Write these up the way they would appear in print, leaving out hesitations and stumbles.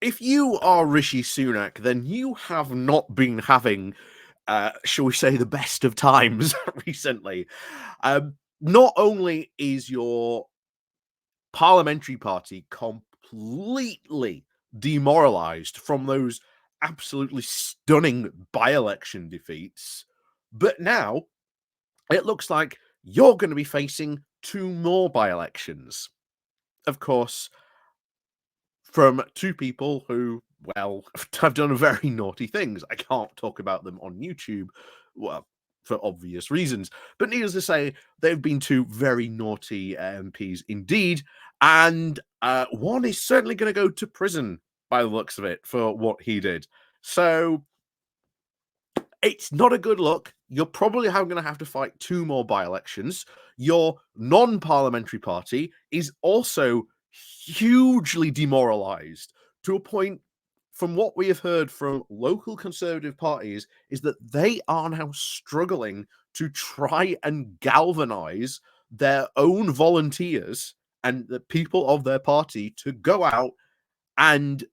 if you are Rishi Sunak, then you have not been having, shall we say, the best of times recently. Not only is your parliamentary party completely demoralized from those absolutely stunning by-election defeats, but now it looks like you're going to be facing 2 more by-elections. Of course, from 2 people who, well, have done very naughty things. I can't talk about them on YouTube, well, for obvious reasons. But needless to say, they've been 2 very naughty MPs indeed, and one is certainly going to go to prison by the looks of it for what he did. So it's not a good look. You're probably going to have to fight 2 more by-elections. Your non-parliamentary party is also hugely demoralized to a point, from what we have heard from local Conservative parties, is that they are now struggling to try and galvanize their own volunteers and the people of their party to go out and,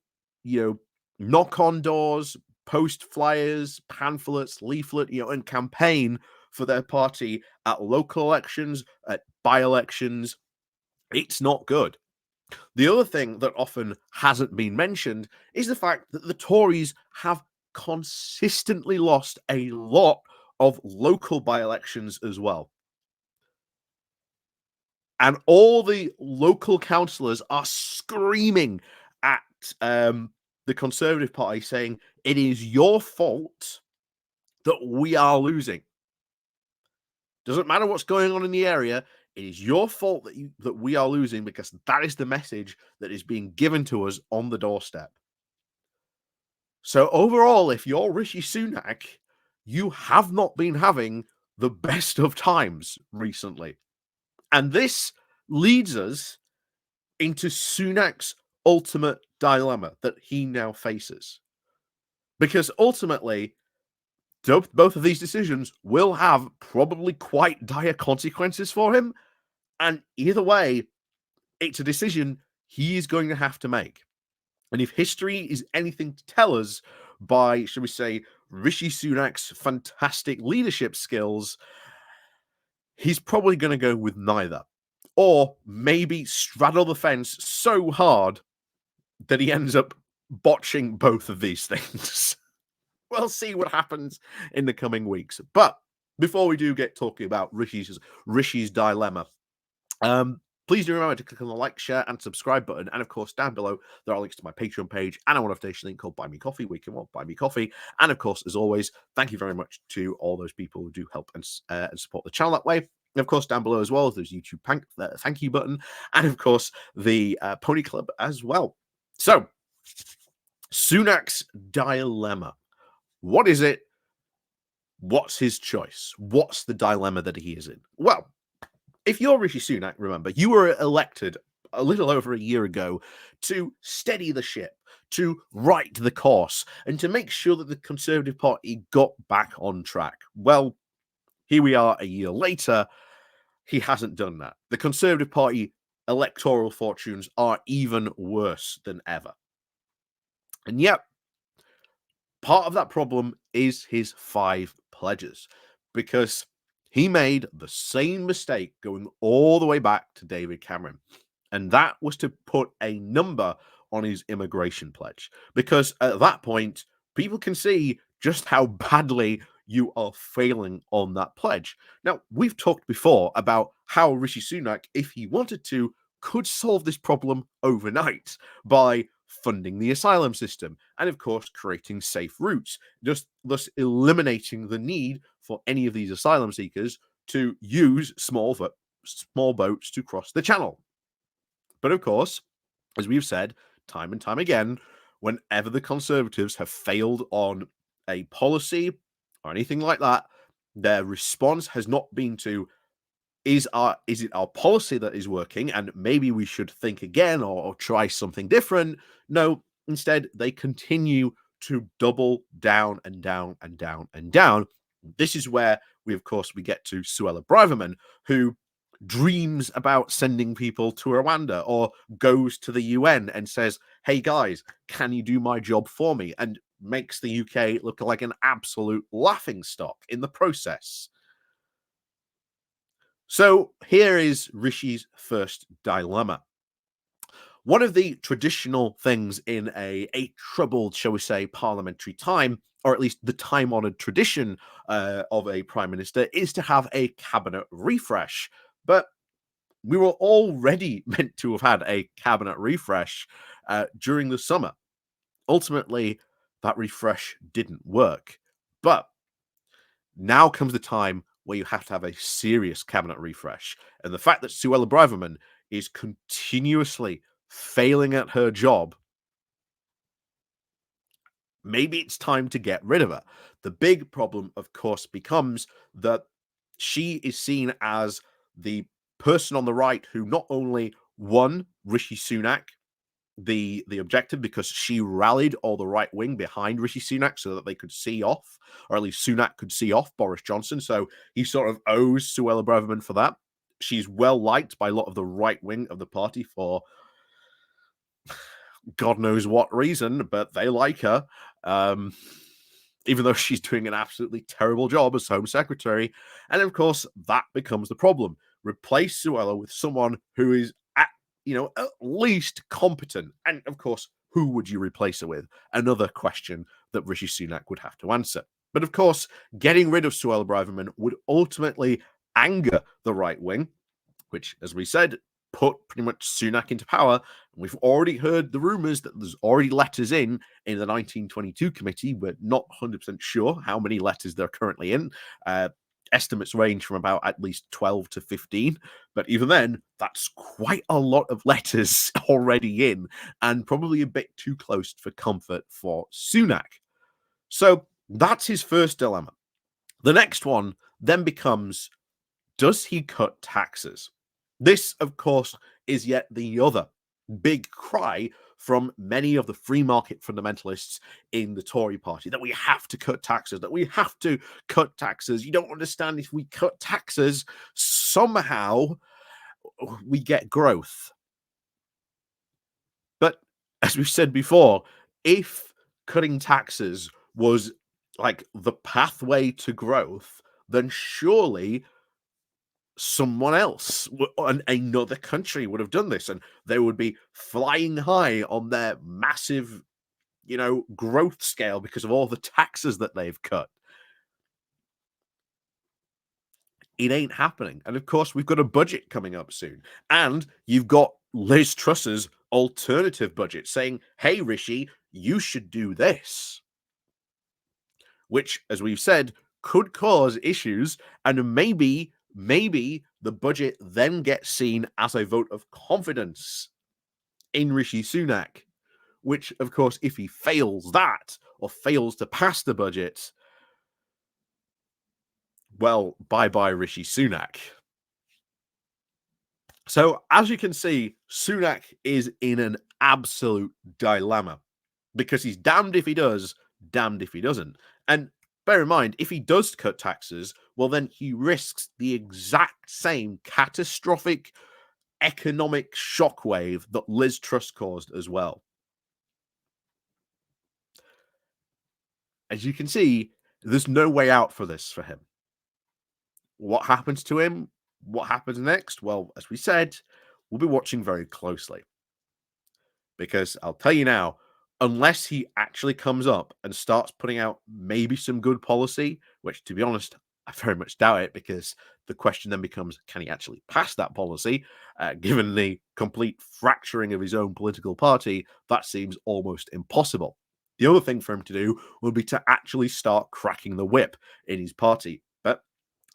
knock on doors, post flyers, pamphlets, leaflet, and campaign for their party at local elections, at by-elections. It's not good. The other thing that often hasn't been mentioned is the fact that the Tories have consistently lost a lot of local by-elections as well. And all the local councillors are screaming at the Conservative Party, saying, it is your fault that we are losing. Doesn't matter what's going on in the area. It is your fault that we are losing, because that is the message that is being given to us on the doorstep. So overall, if you're Rishi Sunak, you have not been having the best of times recently. And this leads us into Sunak's ultimate dilemma that he now faces. Because ultimately, both of these decisions will have probably quite dire consequences for him. And either way, it's a decision he is going to have to make. And if history is anything to tell us, by, shall we say, Rishi Sunak's fantastic leadership skills, he's probably going to go with neither. Or maybe straddle the fence so hard that he ends up botching both of these things. We'll see what happens in the coming weeks. But before we do get talking about Rishi's dilemma, please do remember to click on the like, share, and subscribe button. And of course, down below, there are links to my Patreon page and a one-off link called Buy Me Coffee, where you can buy me coffee. And of course, as always, thank you very much to all those people who do help and support the channel that way. And of course, down below as well, there's YouTube thank you button, and of course, the Pony Club as well. So, Sunak's dilemma. What is it? What's his choice? What's the dilemma that he is in? Well, if you're Rishi Sunak, remember, you were elected a little over a year ago to steady the ship, to right the course, and to make sure that the Conservative Party got back on track. Well, here we are a year later. He hasn't done that. The Conservative Party electoral fortunes are even worse than ever. And yet, part of that problem is his 5 pledges, because he made the same mistake going all the way back to David Cameron. And that was to put a number on his immigration pledge, because at that point, people can see just how badly you are failing on that pledge. Now, we've talked before about how Rishi Sunak, if he wanted to, could solve this problem overnight by funding the asylum system and, of course, creating safe routes, just thus eliminating the need for any of these asylum seekers to use small boats to cross the channel. But of course, as we've said time and time again, whenever the Conservatives have failed on a policy or anything like that, their response has not been to, is it our policy that is working and maybe we should think again or try something different? No, instead they continue to double down and down and down and down. This is where we get to Suella Braverman, who dreams about sending people to Rwanda, or goes to the UN and says, hey guys, can you do my job for me? And makes the UK look like an absolute laughing stock in the process. So here is Rishi's first dilemma. One of the traditional things in a troubled, shall we say, parliamentary time, or at least the time honored tradition of a prime minister, is to have a cabinet refresh. But we were already meant to have had a cabinet refresh during the summer. Ultimately, that refresh didn't work. But now comes the time where you have to have a serious cabinet refresh. And the fact that Suella Braverman is continuously failing at her job, maybe it's time to get rid of her. The big problem, of course, becomes that she is seen as the person on the right who not only won Rishi Sunak the objective, because she rallied all the right wing behind Rishi Sunak so that they could see off, or at least Sunak could see off Boris Johnson. So he sort of owes Suella Braverman for that. She's well liked by a lot of the right wing of the party for God knows what reason, but they like her. Even though she's doing an absolutely terrible job as Home Secretary. And of course, that becomes the problem. Replace Suella with someone who is at least competent. And of course, who would you replace her with? Another question that Rishi Sunak would have to answer. But of course, getting rid of Suella Braverman would ultimately anger the right wing, which, as we said, put pretty much Sunak into power. We've already heard the rumors that there's already letters in the 1922 committee. We're not 100% sure how many letters they're currently in. Estimates range from about at least 12 to 15. But even then, that's quite a lot of letters already in, and probably a bit too close for comfort for Sunak. So that's his first dilemma. The next one then becomes, does he cut taxes? This, of course, is yet the other big cry from many of the free market fundamentalists in the Tory party, that we have to cut taxes, that we have to cut taxes. You don't understand, if we cut taxes, somehow we get growth. But as we've said before, if cutting taxes was like the pathway to growth, then surely someone else, another country, would have done this, and they would be flying high on their massive, growth scale because of all the taxes that they've cut. It ain't happening. And of course, we've got a budget coming up soon, and you've got Liz Truss's alternative budget saying, hey, Rishi, you should do this, which, as we've said, could cause issues. And maybe the budget then gets seen as a vote of confidence in Rishi Sunak, which, of course, if he fails that, or fails to pass the budget, well, bye-bye Rishi Sunak. So, as you can see, Sunak is in an absolute dilemma, because he's damned if he does, damned if he doesn't. And bear in mind, if he does cut taxes, well, then he risks the exact same catastrophic economic shockwave that Liz Truss caused as well. As you can see, there's no way out for this for him. What happens to him? What happens next? Well, as we said, we'll be watching very closely. Because I'll tell you now, unless he actually comes up and starts putting out maybe some good policy, which, to be honest, I very much doubt it, because the question then becomes, can he actually pass that policy? Given the complete fracturing of his own political party, that seems almost impossible. The other thing for him to do would be to actually start cracking the whip in his party. But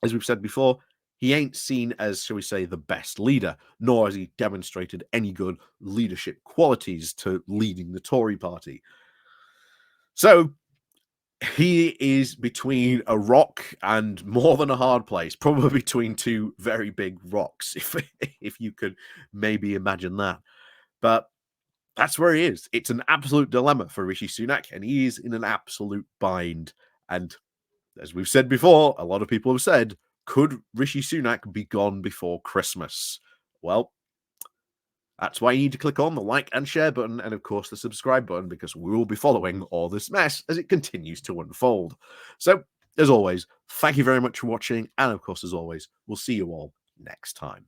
as we've said before, he ain't seen as, shall we say, the best leader, nor has he demonstrated any good leadership qualities to leading the Tory party. So he is between a rock and more than a hard place, probably between two very big rocks, if you could maybe imagine that. But that's where he is. It's an absolute dilemma for Rishi Sunak, and he is in an absolute bind. And as we've said before, a lot of people have said, Could Rishi Sunak be gone before Christmas? Well, that's why you need to click on the like and share button and, of course, the subscribe button, because we will be following all this mess as it continues to unfold. So, as always, thank you very much for watching. And, of course, as always, we'll see you all next time.